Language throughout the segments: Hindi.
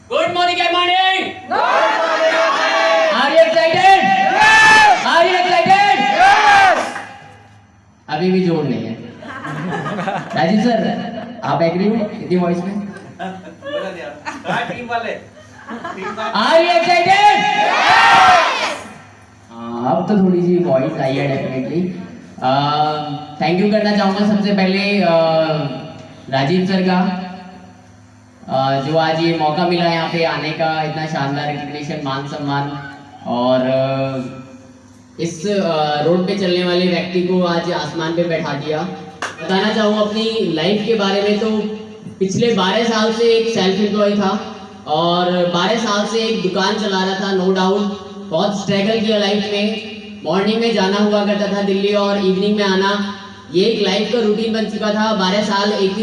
Good morning, good morning. Good morning, good morning. Are you excited? Yes. Are you excited? Yes. अभी भी जोर नहीं है। राजीव सर, आप एग्री हो हिंदी वॉइस में? बोला दिया। हाँ, टीम वाले। Are you excited? Yes. अब तो थोड़ी सी वॉइस आई है डेफिनेटली। थैंक यू करना चाहूँगा सबसे पहले राजीव सर का, जो आज ये मौका मिला यहाँ पे आने का, इतना शानदार रिकग्निशन, मान सम्मान, और इस रोड पे चलने वाले व्यक्ति को आज आसमान पे बैठा दिया। बताना चाहूँ अपनी लाइफ के बारे में, तो पिछले 12 साल से एक सेल्फ एम्प्लॉय था और 12 साल से एक दुकान चला रहा था। नो डाउट बहुत स्ट्रगल किया लाइफ में। मॉर्निंग में जाना हुआ करता था दिल्ली और इवनिंग में आना, ये एक लाइफ का रूटीन बन चुका था। 12 साल एक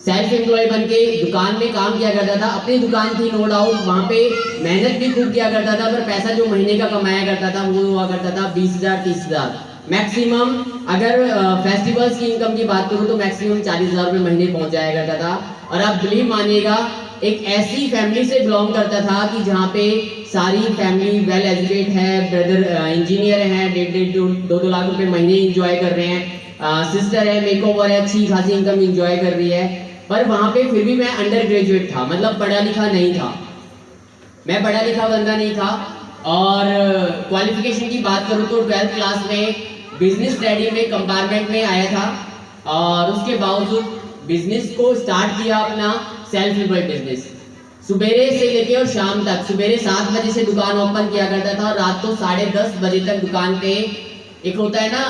सेल्फ एम्प्लॉय बन के दुकान में काम किया करता था। अपनी दुकान थी नो डाउट, वहाँ पे मेहनत भी खूब किया करता था, पर पैसा जो महीने का कमाया करता था वो हुआ करता था 20,000 30,000 मैक्सिमम। अगर फेस्टिवल्स की इनकम की बात करूँ तो मैक्सिमम 40,000 रुपये महीने पहुँच जाया करता था। और आप बिलीव मानिएगा, एक ऐसी फैमिली से बिलोंग करता था कि जहाँ पे सारी फैमिली वेल एजुकेट है, ब्रदर इंजीनियर है, 1.5-2 लाख रुपए महीने इंजॉय कर रहे हैं, सिस्टर है मेकओवर है, अच्छी खासी इनकम इंजॉय कर रही है। पर वहाँ पे फिर भी मैं अंडर ग्रेजुएट था, मतलब पढ़ा लिखा नहीं था, मैं पढ़ा लिखा बंदा नहीं था। और क्वालिफिकेशन की बात करूँ तो 12th क्लास में बिजनेस स्टडी में कंपार्टमेंट में आया था, और उसके बावजूद बिजनेस को स्टार्ट किया अपना सेल्फ एम्प्लॉयड बिजनेस। सुबेरे से लेके और शाम तक, सुबेरे 7 बजे से दुकान ओपन किया करता था और रात को 10:30 बजे तक दुकान पे, एक होता है ना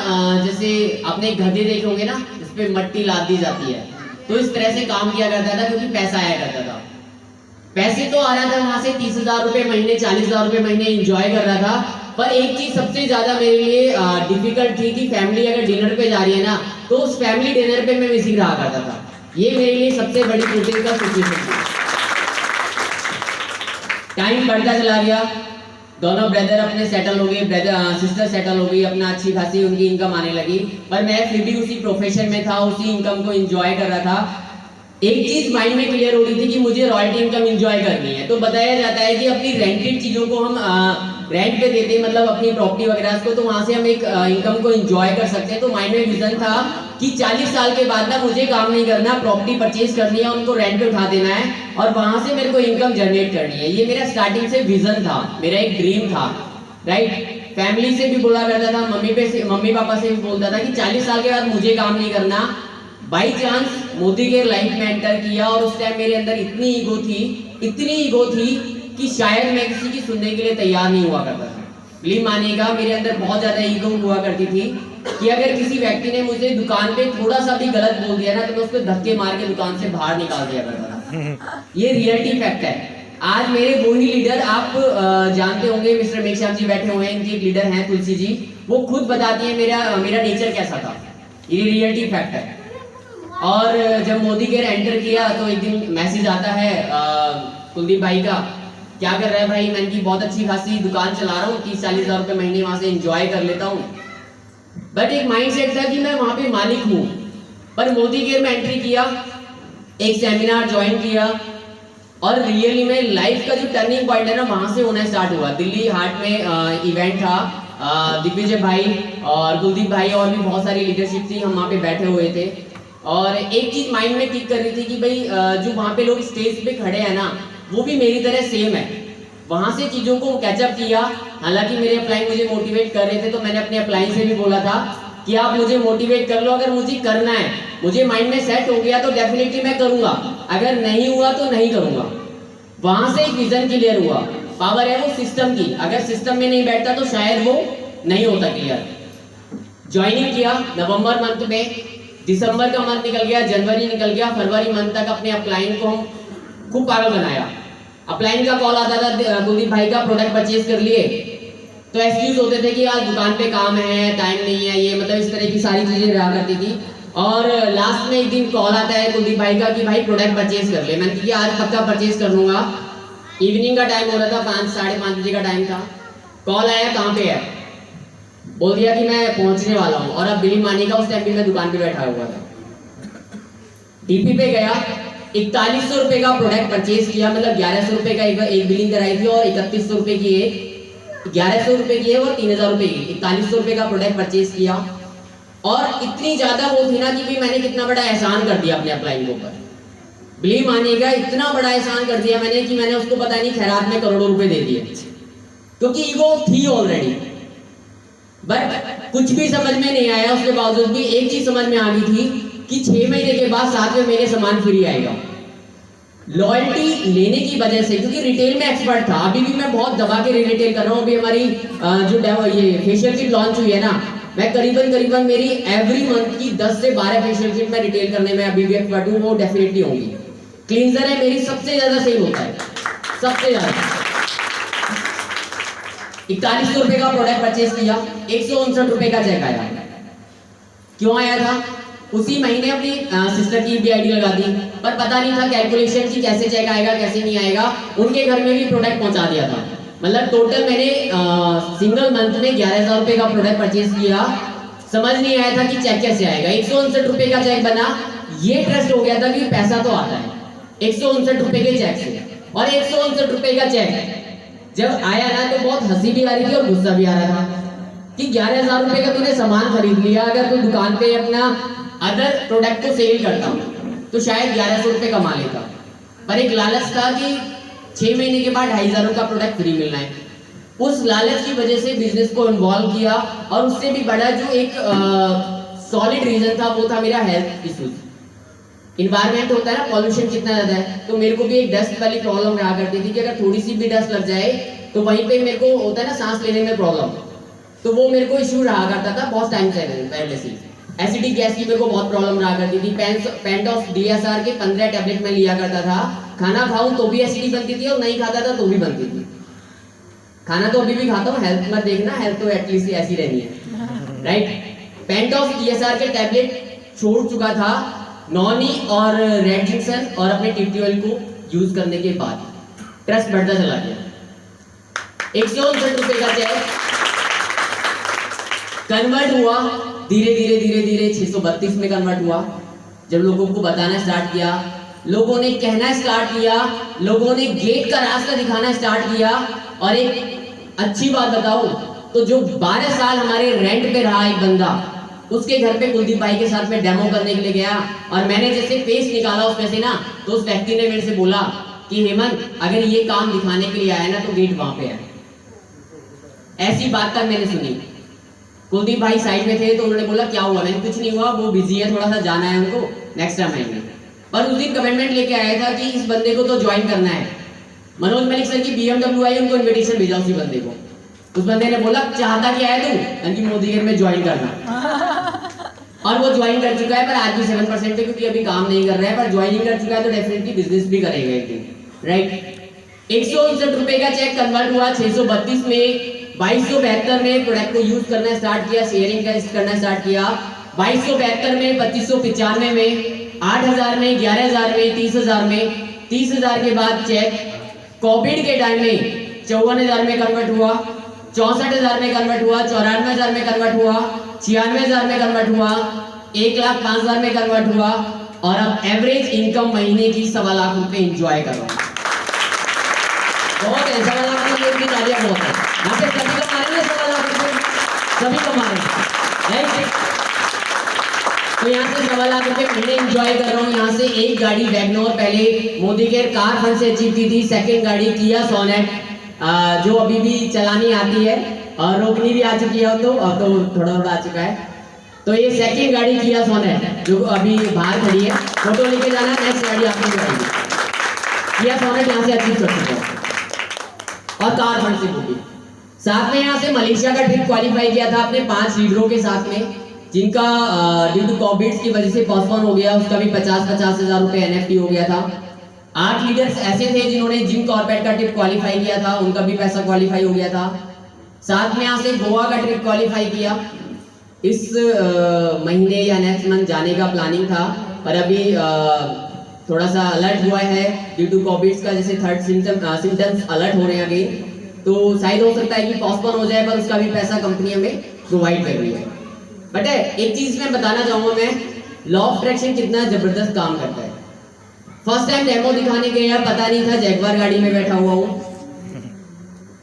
जैसे आपने गधे देखे होंगे ना, इस पे मट्टी लाद दी जाती है, तो इस तरह से काम किया करता था क्योंकि पैसा आया करता था। पैसे तो आ रहा था वहां से 30,000 रुपए महीने, 40,000 रुपए महीने इंजॉय कर रहा था। पर एक चीज सबसे ज्यादा मेरे लिए डिफिकल्ट थी कि फैमिली अगर डिनर पे जा रही है ना, तो उस फैमिली डिनर पे मैं मिसिंग रहा करता था। ये मेरे लिए सबसे बड़ी क्रिटिकल का सिचुएशन थी। टाइम बढ़ता चला गया, दोनों ब्रदर अपने सेटल हो गए, ब्रदर सिस्टर सेटल हो गई, अपना अच्छी खासी उनकी इनकम आने लगी, पर मैं फिर भी उसी प्रोफेशन में था, उसी इनकम को एंजॉय कर रहा था। एक चीज माइंड में क्लियर हो रही थी कि मुझे रॉयल्टी इनकम एंजॉय करनी है। तो बताया जाता है कि अपनी रेंटेड चीजों को हम रेंट पे देते हैं, मतलब अपनी प्रॉपर्टी वगैरह को, तो वहां से हम एक इनकम को एंजॉय कर सकते हैं। तो माइंड में विजन था कि 40 साल के बाद ना मुझे काम नहीं करना, प्रॉपर्टी परचेज करनी है, उनको रेंट पे उठा देना है और वहां से मेरे को इनकम जनरेट करनी है। ये मेरा स्टार्टिंग से विजन था, मेरा एक ड्रीम था, राइट। फैमिली से भी बोला करता था, मम्मी पापा से भी बोलता था कि 40 साल के बाद मुझे काम नहीं करना। बाई चांस मोदी के लाइफ में एंटर किया और उस टाइम मेरे अंदर इतनी ईगो थी कि शायद मैं किसी की सुनने के लिए तैयार नहीं हुआ करता था। प्लीज मानिएगा, मेरे अंदर बहुत ज्यादा ईगो हुआ करती थी कि अगर किसी व्यक्ति ने मुझे दुकान पे थोड़ा सा भी गलत बोल दिया ना, तो मैं उसको धक्के मार के दुकान से बाहर निकाल दिया करता था। ये रियलिटी फैक्ट है। आज मेरे वही लीडर, आप जानते होंगे, मिस्टर मेघश्याम जी बैठे हुए हैं, इनके एक लीडर हैं तुलसी जी, वो खुद बताती है मेरा नेचर कैसा था। ये रियलिटी फैक्ट है। और जब मोदी केयर एंटर किया तो एक दिन मैसेज आता है कुलदीप भाई का, क्या कर रहा है भाई? मैंने की बहुत अच्छी खासी दुकान चला रहा हूँ, 30-40 हज़ार रुपए महीने वहां से एंजॉय कर लेता हूँ। बट एक माइंडसेट था कि मैं वहां पे मालिक हूँ। पर मोदी केयर में एंट्री किया, एक सेमिनार ज्वाइन किया और रियली में लाइफ का जो टर्निंग पॉइंट है ना, वहां से होना स्टार्ट हुआ। दिल्ली हाट में इवेंट था, दिग्विजय भाई और कुलदीप भाई और भी बहुत सारी लीडरशिप थी, हम वहाँ पे बैठे हुए थे। और एक चीज माइंड में क्लिक कर रही थी कि भाई जो वहाँ पे लोग स्टेज पे खड़े हैं ना, वो भी मेरी तरह सेम है। वहां से चीजों को कैचअप किया। हालांकि मेरे अपलाइन मुझे मोटिवेट कर रहे थे, तो मैंने अपने अपलाइन से भी बोला था कि आप मुझे मोटिवेट कर लो, अगर मुझे करना है, मुझे माइंड में सेट हो गया तो डेफिनेटली मैं करूंगा, अगर नहीं हुआ तो नहीं करूंगा। वहां से एक विजन क्लियर हुआ। पावर है वो सिस्टम की, अगर सिस्टम में नहीं बैठता तो शायद वो नहीं होता क्लियर। ज्वाइनिंग किया नवंबर मंथ में, दिसंबर का मंथ निकल गया, जनवरी निकल गया, फरवरी मंथ तक अपने अपलाइन को हम खूब पागल बनाया। अपलाइन का कॉल आता था कुलदीप भाई का, प्रोडक्ट परचेज कर लिए, तो एक्सक्यूज होते थे कि आज दुकान पे काम है, टाइम नहीं है, ये मतलब इस तरह की सारी चीजें रहा करती थी। और लास्ट में एक दिन कॉल आता है कुलदीप भाई का कि भाई प्रोडक्ट परचेज कर ले। मैंने कहा आज पक्का परचेज कर लूंगा। इवनिंग का टाइम हो रहा था, 5-5:30 बजे का टाइम था। कॉल आया, कहाँ पे है? बोल दिया कि मैं पहुंचने वाला हूँ। और अब बिलीव मानिएगा, उस टाइम भी मैं दुकान पे बैठा हुआ था। डीपी पे गया, 4100 रुपए का प्रोडक्ट परचेज किया, मतलब 1100 रुपए का एक बिलिंग कराई थी और 3100 रुपए की एक, 1100 रुपए की है और 3000 रुपए की, 4100 रुपए का प्रोडक्ट परचेज किया। और इतनी ज्यादा वो थी ना कि भी मैंने कितना बड़ा एहसान कर दिया अपने अपलाइन के ऊपर, बिलीव मानिएगा इतना बड़ा एहसान कर दिया मैंने कि मैंने उसको पता नहीं खैरात में करोड़ों रुपए दे दिए, क्योंकि ईगो थी ऑलरेडी। बट कुछ भी समझ में नहीं आया, उसके बावजूद भी एक चीज समझ में आ गई थी कि 6 महीने के बाद 7वें महीने सामान फ्री आएगा। लॉयल्टी लेने की वजह से, क्योंकि रिटेल में एक्सपर्ट था, अभी भी मैं बहुत दबा के रिटेल कर रहा हूँ। अभी हमारी जो ये फेशियल किट लॉन्च हुई है ना, मैं करीबन मेरी एवरी मंथ की 10 से 12 फेशियल किट मैं रिटेल करने में अभी भी एक्सपर्ट हूँ, वो डेफिनेटली होंगी। क्लींजर है मेरी सबसे ज्यादा सेल होता है, सबसे ज्यादा। 4100 रुपए का प्रोडक्ट परचेज किया, 159 रुपए का चेक आया। क्यों आया था? उसी महीने अपनी सिस्टर की भी आईडी लगा दी, पर पता नहीं था कैलकुलेशन की कैसे चेक आएगा कैसे नहीं आएगा। उनके घर में भी प्रोडक्ट पहुंचा दिया था, मतलब टोटल मैंने सिंगल मंथ में 11000 रुपए का प्रोडक्ट परचेज किया। समझ नहीं आया था कि चेक कैसे आएगा। 159 रुपए का चेक बना, ये ट्रस्ट हो गया था कि पैसा तो आता है 159 रुपए के चेक से। और 159 रुपए का चेक जब आया ना तो बहुत हंसी भी आ रही थी और गुस्सा भी आ रहा था कि 11000 रुपए का तूने सामान खरीद लिया, अगर तू दुकान पे अपना अदर प्रोडक्ट को सेल करता तो शायद 1100 रुपए कमा लेता। पर एक लालच था कि 6 महीने के बाद 2500 का प्रोडक्ट फ्री मिलना है। उस लालच की वजह से बिजनेस को इन्वॉल्व किया, और उससे भी बड़ा जो एक सॉलिड रीजन था वो था मेरा हेल्थ इश्यूज। इन्वायरमेंट होता है ना, पॉल्यूशन कितना ज्यादा है, तो मेरे को भी एक डस्ट वाली प्रॉब्लम रहा करती थी कि अगर थोड़ी सी भी डस्ट लग जाए तो वहीं पे मेरे को होता है ना सांस लेने में प्रॉब्लम, तो वो मेरे को इश्यू रहा करता था बहुत टाइम से पहले से। एसिडिक गैस की मेरे को बहुत प्रॉब्लम रहा करती थी। पेंटॉस DSR के 15 टैबलेट में लिया करता था, खाना खाऊं तो भी एसिडिटी बनती थी और नहीं खाता था तो भी बनती थी। खाना तो अभी भी खाता हूँ, हेल्थ मत देखना, हेल्थ तो एटलीस्ट ऐसी रहनी है, राइट। पेंटॉस DSR के टैबलेट छोड़ चुका था, नॉनी और रेड जिंक्सन और अपने टिप्टी ऑयल को यूज करने के बाद ट्रस्ट बढ़ता चला गया। 159 रुपए का चेक कन्वर्ट हुआ धीरे धीरे 632 में कन्वर्ट हुआ। जब लोगों को बताना स्टार्ट किया, लोगों ने कहना स्टार्ट किया, लोगों ने गेट का रास्ता दिखाना स्टार्ट किया। और एक अच्छी बात बताऊं तो जो 12 साल हमारे रेंट पे रहा एक बंदा, उसके घर पे कुलदीप भाई के साथ में डेमो करने के लिए गया, और मैंने जैसे फेस निकाला उसमें से ना, तो उस व्यक्ति ने मेरे से बोला कि हेमंत अगर ये काम दिखाने के लिए आया ना तो गेट वहां पे है। ऐसी बात तक मैंने सुनी। कुलदीप भाई साइड में थे तो उन्होंने बोला क्या हुआ, मैंने कुछ नहीं हुआ, वो बिजी है, थोड़ा सा जाना है उनको, नेक्स्ट टाइम आएंगे। पर उस दिन कमिटमेंट लेके आया था कि इस बंदे को तो ज्वाइन करना है। मनोज मलिक सर की BMW आई, उनको इन्विटेशन भेजा उसी बंदे को। उस बंदे ने बोला चाहता क्या है तू, कि मोदी गेट में ज्वाइन करना। और वो ज्वाइन कर चुका है, पर आज भी 7% है क्योंकि अभी काम नहीं कर रहा है, पर ज्वाइनिंग कर चुका है तो डेफिनेटली बिजनेस भी करेगा एक दिन, राइट। 159 रुपए का चेक कन्वर्ट हुआ 632 में। 2272 में प्रोडक्ट को यूज करना स्टार्ट किया, शेयरिंग का करना स्टार्ट किया। 2272 में, 2595 में, 8000 में, 11000 में, 30000 में। 30000 के बाद चेक कोविड के टाइम में 54000 में कन्वर्ट हुआ, 64000 में कन्वर्ट हुआ, 94000 में कन्वर्ट हुआ, 96000 में कन्वर्ट हुआ, 1,05,000 में कन्वर्ट हुआ। और अब एवरेज इनकम महीने की 1.25 लाख रुपए एंजॉय कर रहा हूं। बहुत है, 1.25 लाख रुपए की तालियां बहुत है। यहाँ पे सभी कमा रहे हैं 1.25 लाख रुपए, सभी कमा रहे हैं, राइट। तो यहाँ से 1.25 लाख रुपए महीने एंजॉय कर रहा हूँ। यहाँ से एक गाड़ी वैगनोर पहले मोदी के कार फंड से अचीव की थी, सेकंड गाड़ी किया सोनेट जो अभी भी चलानी आती है और रोकनी भी आ चुकी है, तो अब तो थोड़ा आ चुका है। तो ये सेकंड गाड़ी किया सोनेट जो अभी बाहर खड़ी है, फोटो लेके जाना, नेक्स्ट गाड़ी आपको दिखाएगी। किया सोनेट यहाँ से अचीव कर चुका है और कार फंड से बुकी। साथ में यहाँ से मलेशिया का ट्रिप क्वालिफाई किया था अपने 5 लीडरों के साथ में, जिनका ड्यू टू कोविड की वजह से पोस्टपोन हो गया, उसका भी 50-50 हजार रुपए NFT हो गया था। 8 लीडर्स ऐसे थे जिन्होंने जिम कॉर्पेट का ट्रिप क्वालिफाई किया था, उनका भी पैसा क्वालिफाई हो गया था। साथ में यहाँ से गोवा का ट्रिप क्वालिफाई किया। इस महीने या नेक्स्ट मंथ जाने का प्लानिंग था, पर अभी थोड़ा सा अलर्ट हुआ है ड्यू टू कोविड का, जैसे थर्ड सिम्टम्स अलर्ट हो रहे हैं अभी, तो शायद हो सकता है कि पोस्टपोन हो जाए, पर उसका भी पैसा कंपनी हमें प्रोवाइड कर रही है। बट एक चीज मैं बताना चाहूंगा, मैं लॉ ऑफ अट्रैक्शन कितना जबरदस्त काम करता है। फर्स्ट टाइम डेमो दिखाने गया, पता नहीं था जैगवार गाड़ी में बैठा हुआ हूँ।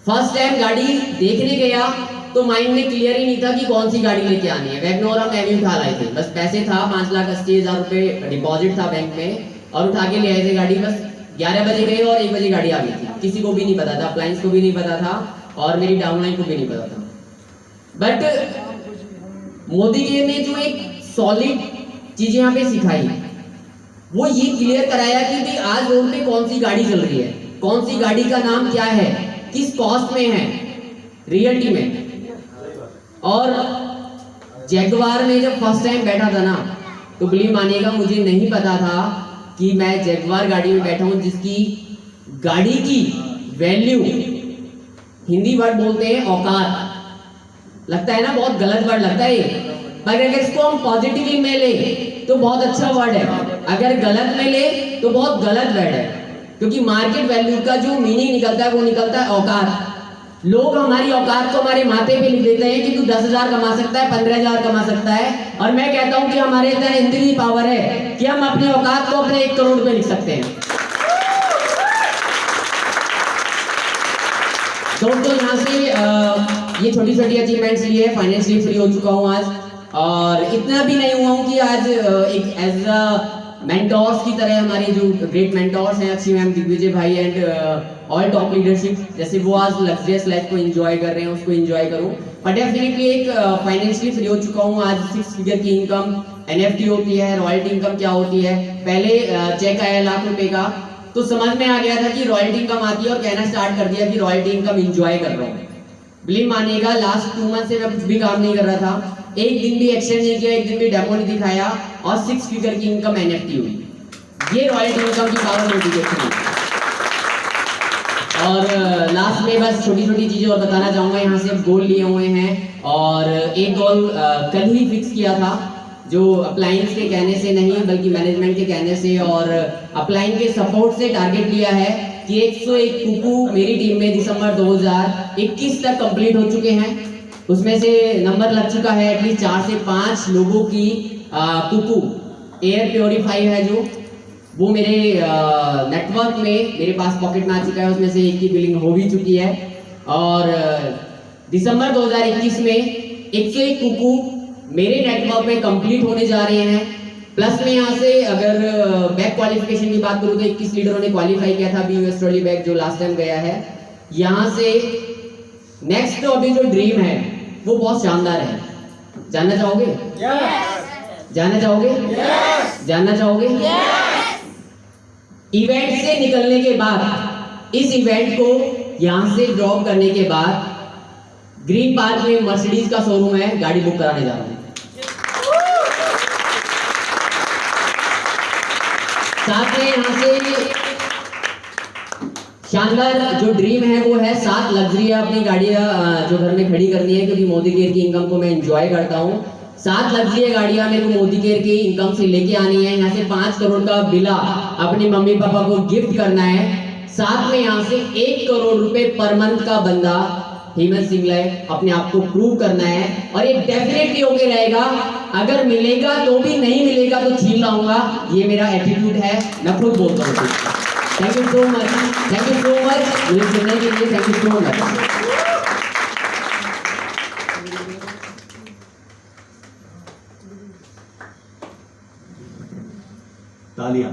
फर्स्ट टाइम गाड़ी देखने गया तो माइंड में क्लियर ही नहीं था कि कौन सी गाड़ी लेके आनी है। वैगनोर हम एवी उठा लाए थे, बस पैसे था 5,80,000 रुपए डिपॉजिट था बैंक में और उठा के ले आए थे गाड़ी। बस 11 बजे गए और 1 बजे गाड़ी आ गई थी। किसी को भी नहीं पता था, अप्लायंस को भी नहीं पता था और मेरी डाउनलाइन को भी नहीं पता था। बट मोदी जी ने जो एक सॉलिड चीजें यहाँ पे सिखाई, वो ये क्लियर कराया कि भाई आज रोड पे कौन सी गाड़ी चल रही है, कौन सी गाड़ी का नाम क्या है, किस कॉस्ट में है रियलिटी में। और जैगवार में जब फर्स्ट टाइम बैठा था ना, तो बिलीव मानिएगा मुझे नहीं पता था कि मैं जैगवार गाड़ी में बैठा हूं जिसकी गाड़ी की वैल्यू, हिंदी वर्ड बोलते हैं औकात, लगता है ना बहुत गलत वर्ड लगता है ये, पर अगर इसको हम पॉजिटिवली में ले तो बहुत अच्छा वर्ड है, अगर गलत में ले तो बहुत गलत वर्ड है। क्योंकि मार्केट वैल्यू का जो मीनिंग निकलता है वो निकलता है औकात। लोग हमारी औकात को हमारे माथे पे लिख देते हैं कि तू 10,000 कमा सकता है, 15,000 कमा सकता है, और मैं कहता हूं कि हमारे अंदर इतनी पावर है कि हम अपनी औकात को अपने 1 करोड़ पे लिख सकते हैं। दोस्तों यहाँ से ये छोटी छोटी अचीवमेंट्स लिए फाइनेंशियली फ्री हो चुका हूँ आज, और इतना भी नहीं हुआ हूँ कि आज एक एज अ मेंटोर्स की तरह हमारे जो ग्रेट मेंटोर्स हैं अक्षय मैम, दिग्विजय भाई एंड ऑल टॉप लीडरशिप, जैसे वो आज लग्जरियस लाइफ को एंजॉय कर रहे हैं उसको एंजॉय करूं। पर डेफिनेटली एक फाइनेंशियली फ्री हो चुका हूं आज। 6 फिगर की इनकम, एनएफटी होती है, रॉयल्टी इनकम क्या होती है। पहले चेक आया लाख रुपए का तो समझ में आ गया था कि रॉयल्टी इनकम आती है और कहना स्टार्ट कर दिया कि रॉयल्टी इनकम एंजॉय कर रहा हूँ। बिलीव मानिएगा लास्ट 2 मंथ से मैं कुछ भी काम नहीं कर रहा था, एक दिन भी एक्सचेंज नहीं किया, एक दिन भी डेमो नहीं दिखाया और 6 फिगर की इनकम एनएफटी हुई। ये रॉयल्टी इनकम की पावर मोटिवेशन है। और लास्ट में बस छोटी छोटी चीजें और बताना चाहूंगा। यहाँ से अब गोल लिए हुए हैं और एक गोल कल ही फिक्स किया था, जो अप्लायंस के कहने से नहीं बल्कि मैनेजमेंट के कहने से और अप्लायंस के सपोर्ट से टारगेट लिया है कि 101 कुकू मेरी टीम में दिसंबर 2021 तक कंप्लीट हो चुके हैं। उसमें से नंबर लग चुका है एटलीस्ट 4 से 5 लोगों की कुकू एयर प्योरीफाई है जो वो मेरे नेटवर्क में मेरे पास पॉकेट में आ चुका है। उसमें से एक की बिलिंग हो भी चुकी है और दिसंबर 2021 में 101 कुकू मेरे नेटवर्क में कंप्लीट होने जा रहे हैं। प्लस में यहाँ से अगर बैक क्वालिफिकेशन की बात करूँ तो 21 लीडरों ने क्वालिफाई किया था BUS ट्रॉली बैग जो लास्ट टाइम गया है। यहाँ से नेक्स्ट अभी जो ड्रीम है वो बहुत शानदार है। जानना चाहोगे? जानना चाहोगे? जानना चाहोगे? इवेंट से निकलने के बाद, इस इवेंट को यहां से ड्रॉप करने के बाद ग्रीन पार्क में मर्सिडीज का शोरूम है, गाड़ी बुक कराने जा रहा हूं। साथ में यहां से शानदार जो ड्रीम है वो है 7 लग्जरी अपनी गाड़ियां जो घर में खड़ी करनी है, क्योंकि मोदी केयर की इनकम को मैं एंजॉय करता हूं। 7 लग्जरी गाड़ियां मेरे को मोदी केयर की इनकम से लेके आनी है। यहाँ से 5 करोड़ का बिला अपने मम्मी पापा को गिफ्ट करना है। साथ में यहाँ से 1 करोड़ रुपए पर मंथ का बंदा हेमंत सिंगला अपने आप को प्रूव करना है और ये डेफिनेटली होके रहेगा। अगर मिलेगा तो भी, नहीं मिलेगा तो छीन लाऊंगा, ये मेरा एटीट्यूड है, मैं खुद बोलता हूँ। Thank you so much, thank you so much मुझे सुनने के लिए, थैंक यू सो मच। तालियां।